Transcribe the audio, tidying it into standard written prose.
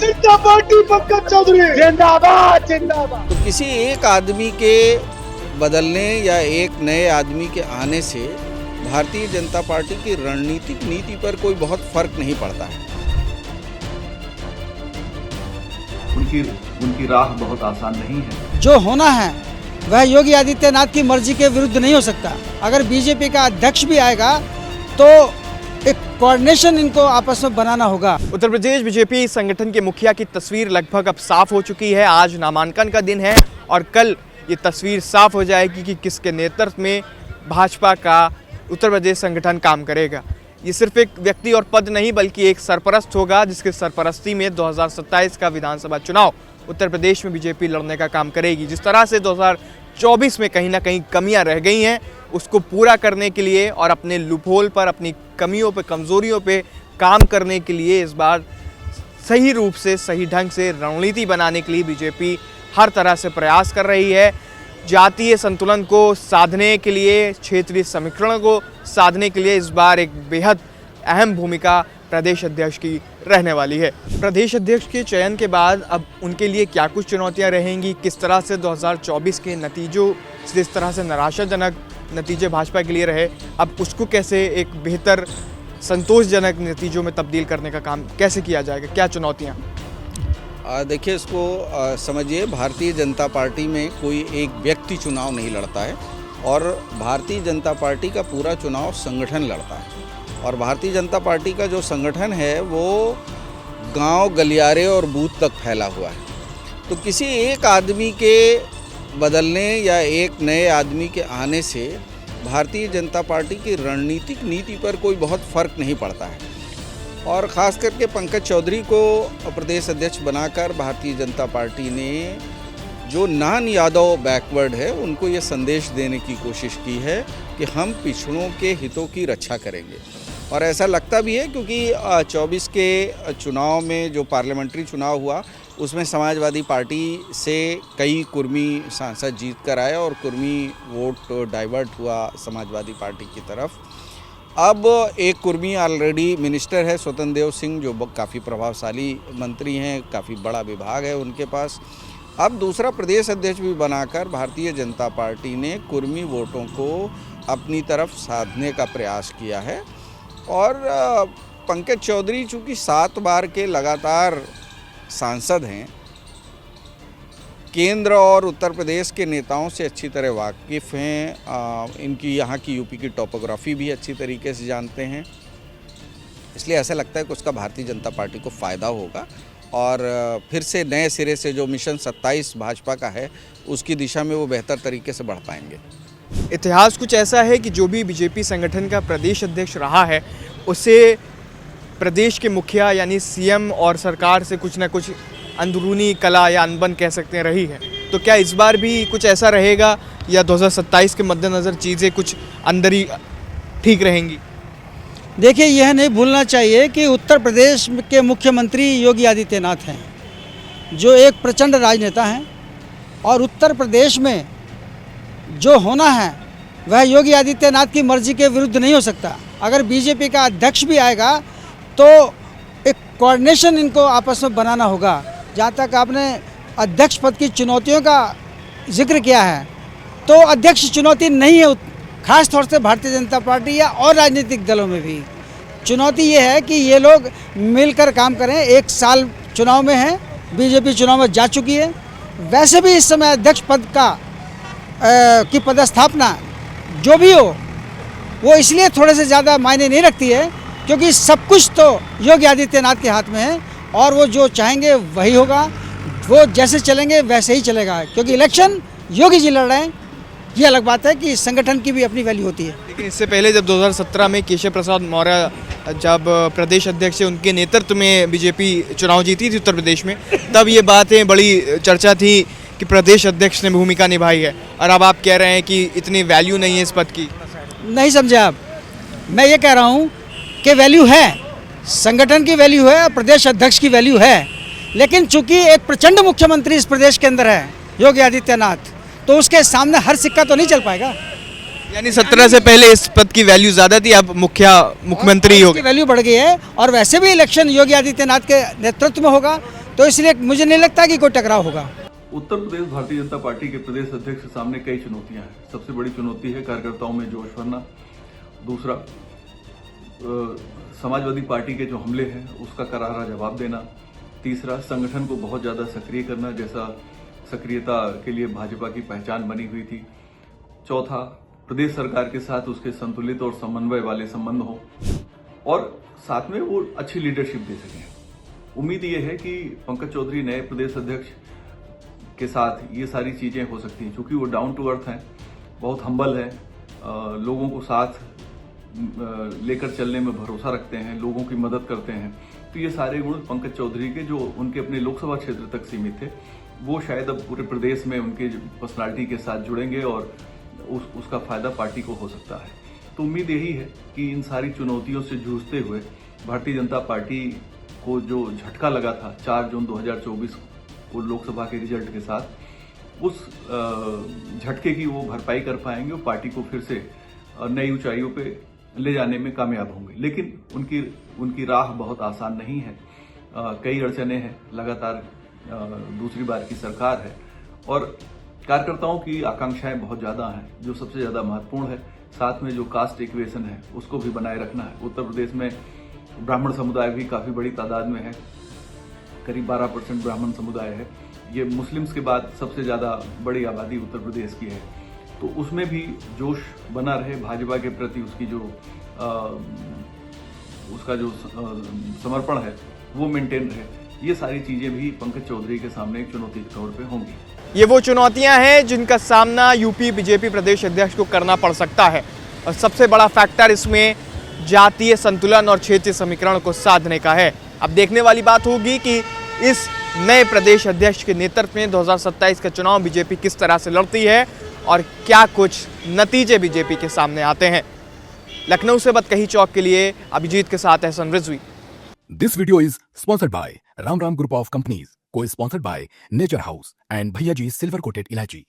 जनता party Pankaj Chaudhary जिंदाबाद जिंदाबाद। तो किसी एक आदमी के बदलने या एक नए आदमी के आने से भारतीय जनता पार्टी की रणनीतिक नीति पर कोई बहुत फर्क नहीं पड़ता है। उनकी राह बहुत आसान नहीं है। जो होना है वह योगी आदित्यनाथ की मर्जी के विरुद्ध नहीं हो सकता। अगर बीजेपी का अध्यक्ष भी आएगा तो एक कोऑर्डिनेशन इनको आपस में बनाना होगा। उत्तर प्रदेश बीजेपी संगठन के मुखिया की तस्वीर लगभग अब साफ हो चुकी है। आज नामांकन का दिन है और कल ये तस्वीर साफ हो जाएगी कि किसके नेतृत्व में भाजपा का उत्तर प्रदेश संगठन काम करेगा। ये सिर्फ एक व्यक्ति और पद नहीं बल्कि एक सरपरस्त होगा जिसके सरपरस्ती में 2027 का विधानसभा चुनाव उत्तर प्रदेश में बीजेपी लड़ने का काम करेगी। जिस तरह से 2024 में कहीं ना कहीं कमियां रह गई हैं उसको पूरा करने के लिए और अपने लूपहोल पर, अपनी कमियों पे, कमज़ोरियों पे काम करने के लिए इस बार सही रूप से, सही ढंग से रणनीति बनाने के लिए बीजेपी हर तरह से प्रयास कर रही है। जातीय संतुलन को साधने के लिए, क्षेत्रीय समीकरण को साधने के लिए इस बार एक बेहद अहम भूमिका प्रदेश अध्यक्ष की रहने वाली है। प्रदेश अध्यक्ष के चयन के बाद अब उनके लिए क्या कुछ चुनौतियां रहेंगी, किस तरह से 2024 के नतीजों, जिस तरह से निराशाजनक नतीजे भाजपा के लिए रहे, अब उसको कैसे एक बेहतर संतोषजनक नतीजों में तब्दील करने का काम कैसे किया जाएगा, क्या चुनौतियाँ? देखिए, इसको समझिए, भारतीय जनता पार्टी में कोई एक व्यक्ति चुनाव नहीं लड़ता है और भारतीय जनता पार्टी का पूरा चुनाव संगठन लड़ता है। और भारतीय जनता पार्टी का जो संगठन है वो गांव, गलियारे और बूथ तक फैला हुआ है। तो किसी एक आदमी के बदलने या एक नए आदमी के आने से भारतीय जनता पार्टी की रणनीतिक नीति पर कोई बहुत फर्क नहीं पड़ता है। और ख़ास करके पंकज चौधरी को प्रदेश अध्यक्ष बनाकर भारतीय जनता पार्टी ने जो नॉन यादव बैकवर्ड है उनको ये संदेश देने की कोशिश की है कि हम पिछड़ों के हितों की रक्षा करेंगे। और ऐसा लगता भी है क्योंकि 24 के चुनाव में जो पार्लियामेंट्री चुनाव हुआ उसमें समाजवादी पार्टी से कई कुर्मी सांसद जीत कर आए और कुर्मी वोट डाइवर्ट हुआ समाजवादी पार्टी की तरफ। अब एक कुर्मी ऑलरेडी मिनिस्टर है, स्वतंत्र देव सिंह, जो काफ़ी प्रभावशाली मंत्री हैं, काफ़ी बड़ा विभाग है उनके पास। अब दूसरा प्रदेश अध्यक्ष भी बनाकर भारतीय जनता पार्टी ने कुर्मी वोटों को अपनी तरफ साधने का प्रयास किया है। और पंकज चौधरी चूँकि 7 बार के लगातार सांसद हैं, केंद्र और उत्तर प्रदेश के नेताओं से अच्छी तरह वाकिफ़ हैं, इनकी यहाँ की यूपी की टोपोग्राफी भी अच्छी तरीके से जानते हैं, इसलिए ऐसा लगता है कि उसका भारतीय जनता पार्टी को फ़ायदा होगा और फिर से नए सिरे से जो मिशन 27 भाजपा का है उसकी दिशा में वो बेहतर तरीके से बढ़ पाएंगे। इतिहास कुछ ऐसा है कि जो भी बीजेपी संगठन का प्रदेश अध्यक्ष रहा है उसे प्रदेश के मुखिया यानी सीएम और सरकार से कुछ ना कुछ अंदरूनी कला या अनबन कह सकते हैं रही है। तो क्या इस बार भी कुछ ऐसा रहेगा या 2027 के मद्देनज़र चीज़ें कुछ अंदर ही ठीक रहेंगी? देखिए, यह नहीं भूलना चाहिए कि उत्तर प्रदेश के मुख्यमंत्री योगी आदित्यनाथ हैं, जो एक प्रचंड राजनेता हैं और उत्तर प्रदेश में जो होना है वह योगी आदित्यनाथ की मर्जी के विरुद्ध नहीं हो सकता। अगर बीजेपी का अध्यक्ष भी आएगा तो एक कोऑर्डिनेशन इनको आपस में बनाना होगा। जहाँ तक आपने अध्यक्ष पद की चुनौतियों का जिक्र किया है तो अध्यक्ष चुनौती नहीं है, खास तौर से भारतीय जनता पार्टी या और राजनीतिक दलों में भी चुनौती ये है कि ये लोग मिलकर काम करें। 1 साल चुनाव में है, बीजेपी चुनाव में जा चुकी है। वैसे भी इस समय अध्यक्ष पद की पदस्थापना जो भी हो वो इसलिए थोड़े से ज़्यादा मायने नहीं रखती है क्योंकि सब कुछ तो योगी आदित्यनाथ के हाथ में है और वो जो चाहेंगे वही होगा, वो जैसे चलेंगे वैसे ही चलेगा। क्योंकि इलेक्शन योगी जी लड़ रहे हैं, ये अलग बात है कि संगठन की भी अपनी वैल्यू होती है। लेकिन इससे पहले जब 2017 में केशव प्रसाद मौर्य जब प्रदेश अध्यक्ष थे, उनके नेतृत्व में बीजेपी चुनाव जीती थी उत्तर प्रदेश में, तब ये बातें बड़ी चर्चा थी कि प्रदेश अध्यक्ष ने भूमिका निभाई है। और अब आप कह रहे हैं कि इतनी वैल्यू नहीं है इस पद की। नहीं समझे आप, मैं ये कह रहा हूँ कि वैल्यू है, संगठन की वैल्यू है, प्रदेश अध्यक्ष की वैल्यू है, लेकिन चूंकि एक प्रचंड मुख्यमंत्री इस प्रदेश के अंदर है योगी आदित्यनाथ, तो उसके सामने हर सिक्का तो नहीं चल पाएगा। यानी 17 से पहले इस पद की वैल्यू ज़्यादा थी, अब मुख्यमंत्री हो गए, वैल्यू बढ़ गई है। और वैसे भी इलेक्शन योगी आदित्यनाथ के नेतृत्व में होगा तो इसलिए मुझे नहीं लगता कि कोई टकराव होगा। उत्तर प्रदेश भारतीय जनता पार्टी के प्रदेश अध्यक्ष के सामने कई चुनौतियां हैं। सबसे बड़ी चुनौती है कार्यकर्ताओं में जोश भरना। दूसरा, समाजवादी पार्टी के जो हमले हैं उसका करारा जवाब देना। तीसरा, संगठन को बहुत ज़्यादा सक्रिय करना, जैसा सक्रियता के लिए भाजपा की पहचान बनी हुई थी। चौथा, प्रदेश सरकार के साथ उसके संतुलित और समन्वय वाले संबंध हो और साथ में वो अच्छी लीडरशिप दे सकें। उम्मीद ये है कि पंकज चौधरी नए प्रदेश अध्यक्ष के साथ ये सारी चीज़ें हो सकती हैं, क्योंकि वो डाउन टू अर्थ हैं, बहुत हम्बल है, लोगों को साथ लेकर चलने में भरोसा रखते हैं, लोगों की मदद करते हैं। तो ये सारे गुण पंकज चौधरी के, जो उनके अपने लोकसभा क्षेत्र तक सीमित थे, वो शायद अब पूरे प्रदेश में उनके पर्सनालिटी के साथ जुड़ेंगे और उसका फायदा पार्टी को हो सकता है। तो उम्मीद यही है कि इन सारी चुनौतियों से जूझते हुए भारतीय जनता पार्टी को जो झटका लगा था 4 जून 2024 को लोकसभा के रिजल्ट के साथ, उस झटके की वो भरपाई कर पाएंगे और पार्टी को फिर से नई ऊंचाइयों पे ले जाने में कामयाब होंगे। लेकिन उनकी राह बहुत आसान नहीं है। कई अड़चने हैं, लगातार दूसरी बार की सरकार है और कार्यकर्ताओं की आकांक्षाएं बहुत ज़्यादा हैं, जो सबसे ज़्यादा महत्वपूर्ण है। साथ में जो कास्ट इक्वेशन है उसको भी बनाए रखना है। उत्तर प्रदेश में ब्राह्मण समुदाय भी काफ़ी बड़ी तादाद में है, करीब 12% ब्राह्मण समुदाय है। ये मुस्लिम्स के बाद सबसे ज़्यादा बड़ी आबादी उत्तर प्रदेश की है। तो उसमें भी जोश बना रहे, भाजपा के प्रति उसकी जो उसका जो समर्पण है वो मेंटेन रहे। ये सारी चीज़ें भी पंकज चौधरी के सामने एक चुनौती के तौर पे होंगी। ये वो चुनौतियां हैं जिनका सामना यूपी बीजेपी प्रदेश अध्यक्ष को करना पड़ सकता है और सबसे बड़ा फैक्टर इसमें जातीय संतुलन और क्षेत्रीय समीकरण को साधने का है। अब देखने वाली बात होगी कि इस नए प्रदेश अध्यक्ष के नेतृत्व में 2027 का चुनाव बीजेपी किस तरह से लड़ती है और क्या कुछ नतीजे बीजेपी के सामने आते हैं। लखनऊ से बतकही चौक के लिए अभिजीत के साथ Ehsan Rizvi. This video is sponsored by Ram Ram Group of Companies, co-sponsored by Nature House and Bhaiya Ji Silver Coated Ilachi.